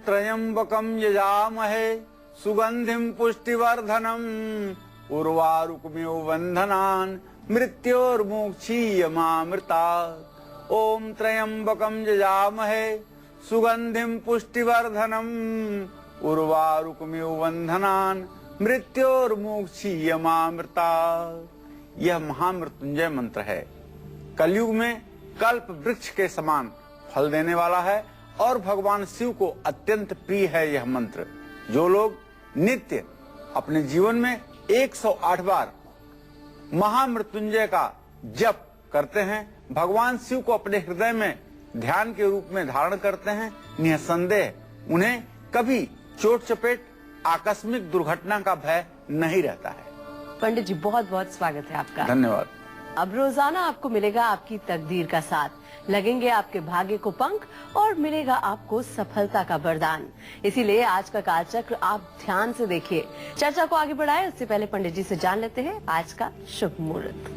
त्र्यंबकम यजामहे सुगंधिम पुष्टिवर्धनम उर्वारुकमिव बंधनान मृत्योर्मुक्षीयमामृतात्। ओम त्र्यंबकम यजामहे सुगंधिम पुष्टिवर्धनम उर्वारुकमिव बंधनान मृत्योर्मुक्षीयमामृतात्। यह महामृत्युंजय मंत्र है। कलयुग में कल्प वृक्ष के समान फल देने वाला है और भगवान शिव को अत्यंत प्रिय है यह मंत्र। जो लोग नित्य अपने जीवन में 108 बार महामृत्युंजय का जप करते हैं, भगवान शिव को अपने हृदय में ध्यान के रूप में धारण करते हैं, निसंदेह उन्हें कभी चोट चपेट आकस्मिक दुर्घटना का भय नहीं रहता है। पंडित जी बहुत बहुत स्वागत है आपका। धन्यवाद। अब रोजाना आपको मिलेगा आपकी तकदीर का साथ, लगेंगे आपके भाग्य को पंख और मिलेगा आपको सफलता का वरदान। इसीलिए आज का कालचक्र आप ध्यान से देखिए। चर्चा को आगे बढ़ाए उससे पहले पंडित जी से जान लेते हैं आज का शुभ मुहूर्त।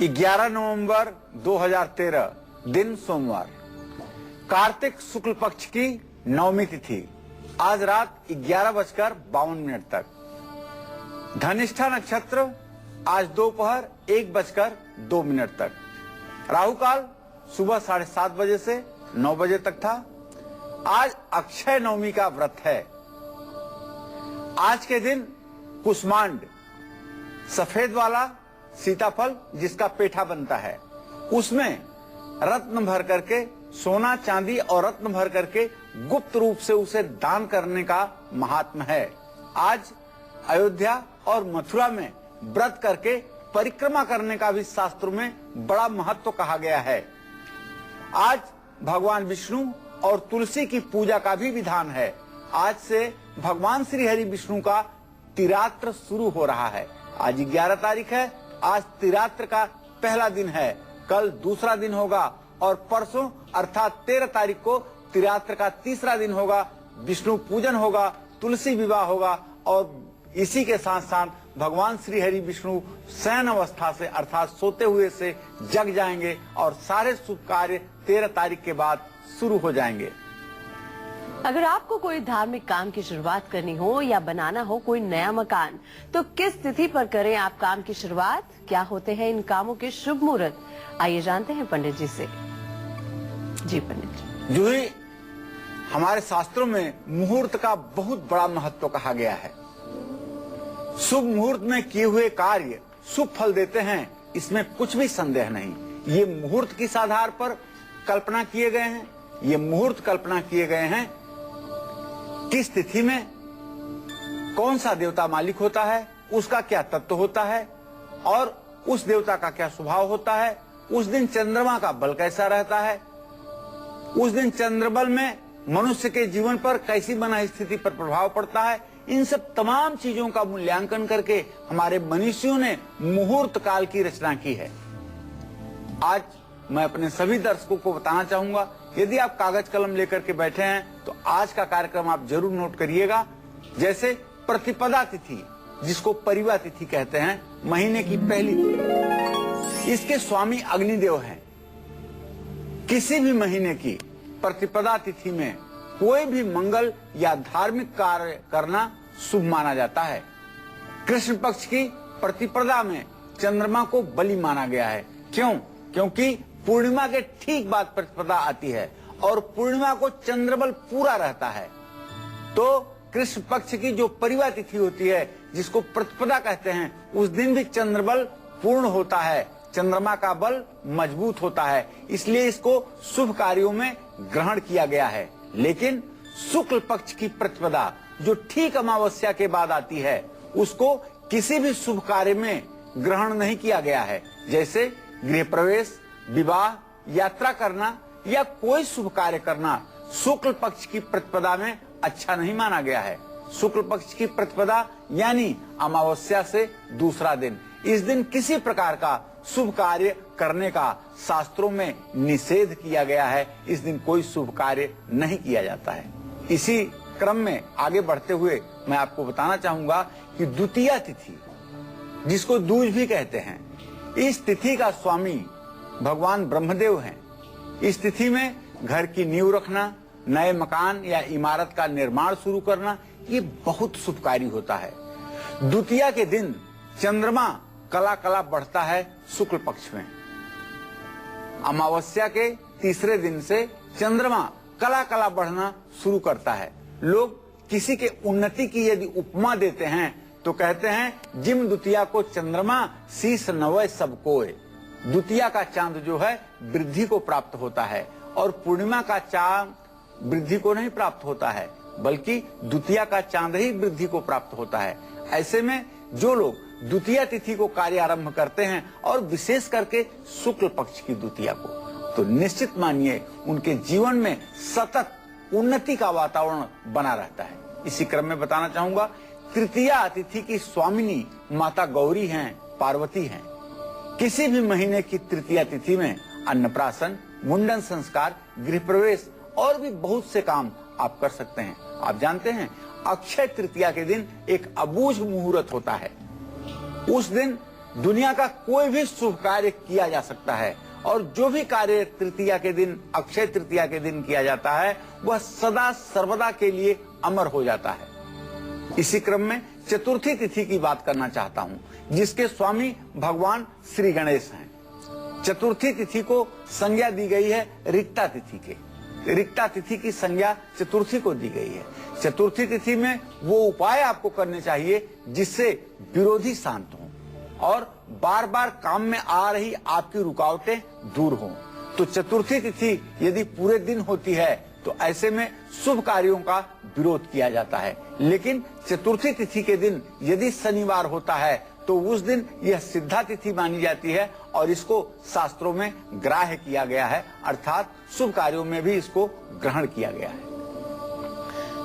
11 नवंबर 2013 दिन सोमवार, कार्तिक शुक्ल पक्ष की नवमी तिथि, आज रात 11:52 तक। धनिष्ठा नक्षत्र आज दोपहर 1:02 तक। राहु काल सुबह 7:30 बजे से 9 बजे तक था। आज अक्षय नवमी का व्रत है। आज के दिन कुष्मांड, सफेद वाला सीताफल जिसका पेठा बनता है, उसमें रत्न भर करके, सोना चांदी और रत्न भर करके गुप्त रूप से उसे दान करने का महात्म्य है। आज अयोध्या और मथुरा में व्रत करके परिक्रमा करने का भी शास्त्रों में बड़ा महत्व कहा गया है। आज भगवान विष्णु और तुलसी की पूजा का भी विधान है। आज से भगवान श्री हरि विष्णु का तिरात्र शुरू हो रहा है। आज 11 तारीख है। आज तिरात्र का पहला दिन है, कल दूसरा दिन होगा और परसों अर्थात 13 तारीख को तिरात्र का तीसरा दिन होगा। विष्णु पूजन होगा, तुलसी विवाह होगा और इसी के साथ साथ भगवान श्री हरि विष्णु शयन अवस्था से अर्थात सोते हुए से जग जाएंगे और सारे शुभ कार्य 13 तारीख के बाद शुरू हो जाएंगे। अगर आपको कोई धार्मिक काम की शुरुआत करनी हो या बनाना हो कोई नया मकान, तो किस तिथि पर करें आप काम की शुरुआत? क्या होते हैं इन कामों के शुभ मुहूर्त? आइए जानते हैं पंडित जी से। जी पंडित जी। जो ही हमारे शास्त्रों में मुहूर्त का बहुत बड़ा महत्व कहा गया है। शुभ मुहूर्त में किए हुए कार्य शुभ फल देते हैं, इसमें कुछ भी संदेह नहीं। ये मुहूर्त किस आधार पर कल्पना किए गए हैं? ये मुहूर्त कल्पना किए गए हैं किस तिथि में कौन सा देवता मालिक होता है, उसका क्या तत्व होता है और उस देवता का क्या स्वभाव होता है, उस दिन चंद्रमा का बल कैसा रहता है, उस दिन चंद्रबल में मनुष्य के जीवन पर कैसी बना स्थिति पर प्रभाव पड़ता है। इन सब तमाम चीजों का मूल्यांकन करके हमारे मनीषियों ने मुहूर्त काल की रचना की है। आज मैं अपने सभी दर्शकों को बताना चाहूंगा, यदि आप कागज कलम लेकर के बैठे हैं तो आज का कार्यक्रम आप जरूर नोट करिएगा। जैसे प्रतिपदा तिथि, जिसको परिवा तिथि कहते हैं, महीने की पहली तिथि, इसके स्वामी अग्निदेव हैं। किसी भी महीने की प्रतिपदा तिथि में कोई भी मंगल या धार्मिक कार्य करना शुभ माना जाता है। कृष्ण पक्ष की प्रतिपदा में चंद्रमा को बलि माना गया है। क्यों? क्योंकि पूर्णिमा के ठीक बाद प्रतिपदा आती है और पूर्णिमा को चंद्रबल पूरा रहता है। तो कृष्ण पक्ष की जो परिवा तिथि होती है, जिसको प्रतिपदा कहते हैं, उस दिन भी चंद्रबल पूर्ण होता है, चंद्रमा का बल मजबूत होता है। इसलिए इसको शुभ कार्यों में ग्रहण किया गया है। लेकिन शुक्ल पक्ष की प्रतिपदा जो ठीक अमावस्या के बाद आती है, उसको किसी भी शुभ कार्य में ग्रहण नहीं किया गया है। जैसे गृह प्रवेश, विवाह, यात्रा करना या कोई शुभ कार्य करना शुक्ल पक्ष की प्रतिपदा में अच्छा नहीं माना गया है। शुक्ल पक्ष की प्रतिपदा यानी अमावस्या से दूसरा दिन, इस दिन किसी प्रकार का शुभ कार्य करने का शास्त्रों में निषेध किया गया है। इस दिन कोई शुभ कार्य नहीं किया जाता है। इसी क्रम में आगे बढ़ते हुए मैं आपको बताना चाहूंगा कि द्वितीया तिथि, जिसको दूज भी कहते हैं, इस तिथि का स्वामी भगवान ब्रह्मदेव हैं। इस तिथि में घर की नींव रखना, नए मकान या इमारत का निर्माण शुरू करना, ये बहुत शुभकारी होता है। द्वितीया के दिन चंद्रमा कला कला बढ़ता है शुक्ल पक्ष में। अमावस्या के तीसरे दिन से चंद्रमा कला कला बढ़ना शुरू करता है। लोग किसी के उन्नति की यदि उपमा देते हैं तो कहते हैं जिम द्वितीया को चंद्रमा शीस नवय सब कोय। द्वितीया का चांद जो है वृद्धि को प्राप्त होता है और पूर्णिमा का चांद वृद्धि को नहीं प्राप्त होता है, बल्कि द्वितीया का चांद ही वृद्धि को प्राप्त होता है। ऐसे में जो लोग द्वितीया तिथि को कार्य आरंभ करते हैं और विशेष करके शुक्ल पक्ष की द्वितीया को, तो निश्चित मानिए उनके जीवन में सतत उन्नति का वातावरण बना रहता है। इसी क्रम में बताना चाहूंगा, तृतीया तिथि की स्वामिनी माता गौरी हैं, पार्वती हैं। किसी भी महीने की तृतीया तिथि में अन्नप्राशन, मुंडन संस्कार, गृह प्रवेश और भी बहुत से काम आप कर सकते हैं। आप जानते हैं अक्षय तृतीया के दिन एक अबूझ मुहूर्त होता है। उस दिन दुनिया का कोई भी शुभ कार्य किया जा सकता है और जो भी कार्य तृतीया के दिन, अक्षय तृतीया के दिन किया जाता है, वह सदा सर्वदा के लिए अमर हो जाता है। इसी क्रम में चतुर्थी तिथि की बात करना चाहता हूं, जिसके स्वामी भगवान श्री गणेश हैं। चतुर्थी तिथि को संज्ञा दी गई है रिक्ता तिथि के। रिक्ता तिथि की संज्ञा चतुर्थी को दी गई है। चतुर्थी तिथि में वो उपाय आपको करने चाहिए जिससे विरोधी शांत हों और बार बार काम में आ रही आपकी रुकावटें दूर हों। तो चतुर्थी तिथि यदि पूरे दिन होती है तो ऐसे में शुभ कार्यों का विरोध किया जाता है। लेकिन चतुर्थी तिथि के दिन यदि शनिवार होता है तो उस दिन यह सिद्धा तिथि मानी जाती है और इसको शास्त्रों में ग्राह्य किया गया है, अर्थात शुभ कार्यों में भी इसको ग्रहण किया गया है।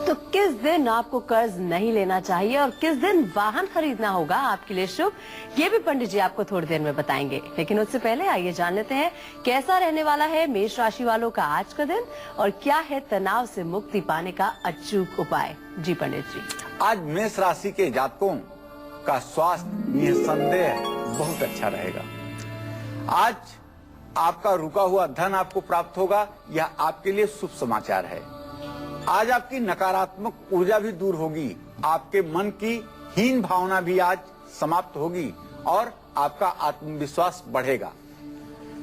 तो किस दिन आपको कर्ज नहीं लेना चाहिए और किस दिन वाहन खरीदना होगा आपके लिए शुभ, ये भी पंडित जी आपको थोड़ी देर में बताएंगे। लेकिन उससे पहले आइए जान लेते हैं कैसा रहने वाला है मेष राशि वालों का आज का दिन और क्या है तनाव से मुक्ति पाने का अचूक उपाय। जी पंडित जी। आज मेष राशि के जातकों का स्वास्थ्य निसंदेह बहुत अच्छा रहेगा। आज आपका रुका हुआ धन आपको प्राप्त होगा, यह आपके लिए शुभ समाचार है। आज आपकी नकारात्मक ऊर्जा भी दूर होगी, आपके मन की हीन भावना भी आज समाप्त होगी और आपका आत्मविश्वास बढ़ेगा।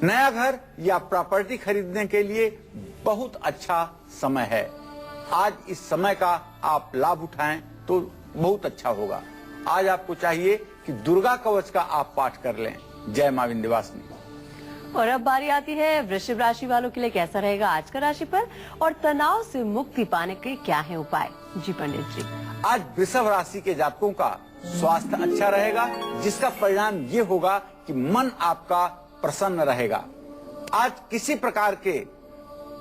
नया घर या प्रॉपर्टी खरीदने के लिए बहुत अच्छा समय है। आज इस समय का आप लाभ उठाएं तो बहुत अच्छा होगा। आज आपको चाहिए कि दुर्गा कवच का आप पाठ कर लें। जय मां विंध्यवासिनी। और अब बारी आती है वृषभ राशि वालों के लिए कैसा रहेगा आज का राशिफल और तनाव से मुक्ति पाने के क्या है उपाय। जी पंडित जी। आज वृषभ राशि के जातकों का स्वास्थ्य अच्छा रहेगा, जिसका परिणाम ये होगा कि मन आपका प्रसन्न रहेगा। आज किसी प्रकार के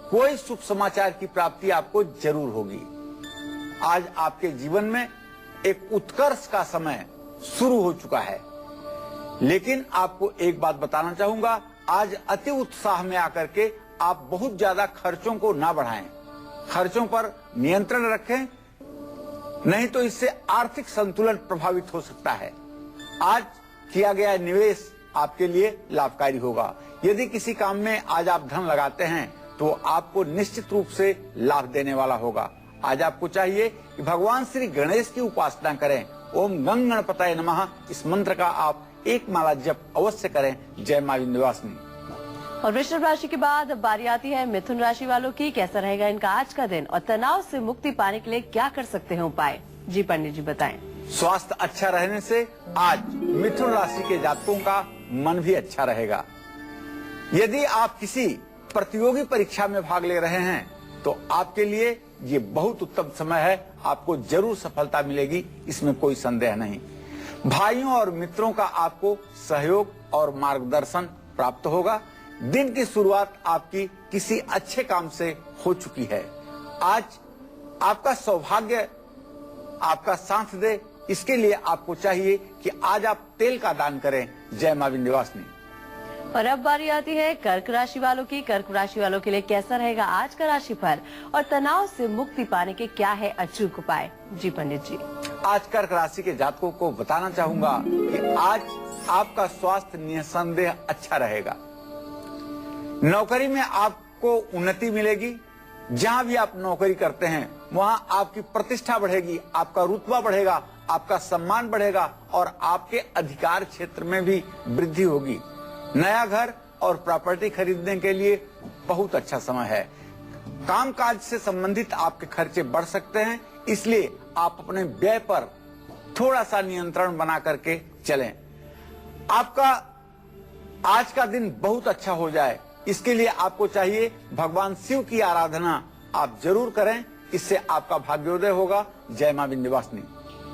कोई शुभ समाचार की प्राप्ति आपको जरूर होगी। आज आपके जीवन में एक उत्कर्ष का समय शुरू हो चुका है। लेकिन आपको एक बात बताना चाहूंगा, आज अति उत्साह में आकर के आप बहुत ज्यादा खर्चों को ना बढ़ाएं। खर्चों पर नियंत्रण रखें, नहीं तो इससे आर्थिक संतुलन प्रभावित हो सकता है। आज किया गया निवेश आपके लिए लाभकारी होगा। यदि किसी काम में आज आप धन लगाते हैं तो आपको निश्चित रूप से लाभ देने वाला होगा। आज आपको चाहिए कि भगवान श्री गणेश की उपासना करें। ओम गं गणपतये नमः इस मंत्र का आप एक माला जप अवश्य करें। जय मां विंध्यवासिनी। और वृषभ राशि के बाद बारी आती है मिथुन राशि वालों की। कैसा रहेगा इनका आज का दिन और तनाव से मुक्ति पाने के लिए क्या कर सकते हैं उपाय। जी पंडित जी बताएं। स्वास्थ्य अच्छा रहने से आज मिथुन राशि के जातकों का मन भी अच्छा रहेगा। यदि आप किसी प्रतियोगी परीक्षा में भाग ले रहे हैं तो आपके लिए ये बहुत उत्तम समय है। आपको जरूर सफलता मिलेगी, इसमें कोई संदेह नहीं। भाइयों और मित्रों का आपको सहयोग और मार्गदर्शन प्राप्त होगा। दिन की शुरुआत आपकी किसी अच्छे काम से हो चुकी है। आज आपका सौभाग्य आपका साथ दे, इसके लिए आपको चाहिए कि आज आप तेल का दान करें। जय मां विंध्यवासिनी। और अब बारी आती है कर्क राशि वालों की। कर्क राशि वालों के लिए कैसा रहेगा आज का राशिफल और तनाव से मुक्ति पाने के क्या है अचूक उपाय। जी पंडित जी। आज कर्क राशि के जातकों को बताना चाहूंगा कि आज आपका स्वास्थ्य निसंदेह अच्छा रहेगा। नौकरी में आपको उन्नति मिलेगी। जहां भी आप नौकरी करते हैं वहां आपकी प्रतिष्ठा बढ़ेगी, आपका रुतबा बढ़ेगा, आपका सम्मान बढ़ेगा और आपके अधिकार क्षेत्र में भी वृद्धि होगी। नया घर और प्रॉपर्टी खरीदने के लिए बहुत अच्छा समय है। कामकाज से संबंधित आपके खर्चे बढ़ सकते हैं, इसलिए आप अपने व्यय पर थोड़ा सा नियंत्रण बना करके चलें। आपका आज का दिन बहुत अच्छा हो जाए, इसके लिए आपको चाहिए भगवान शिव की आराधना आप जरूर करें, इससे आपका भाग्योदय होगा। जय मां विंध्यवासिनी।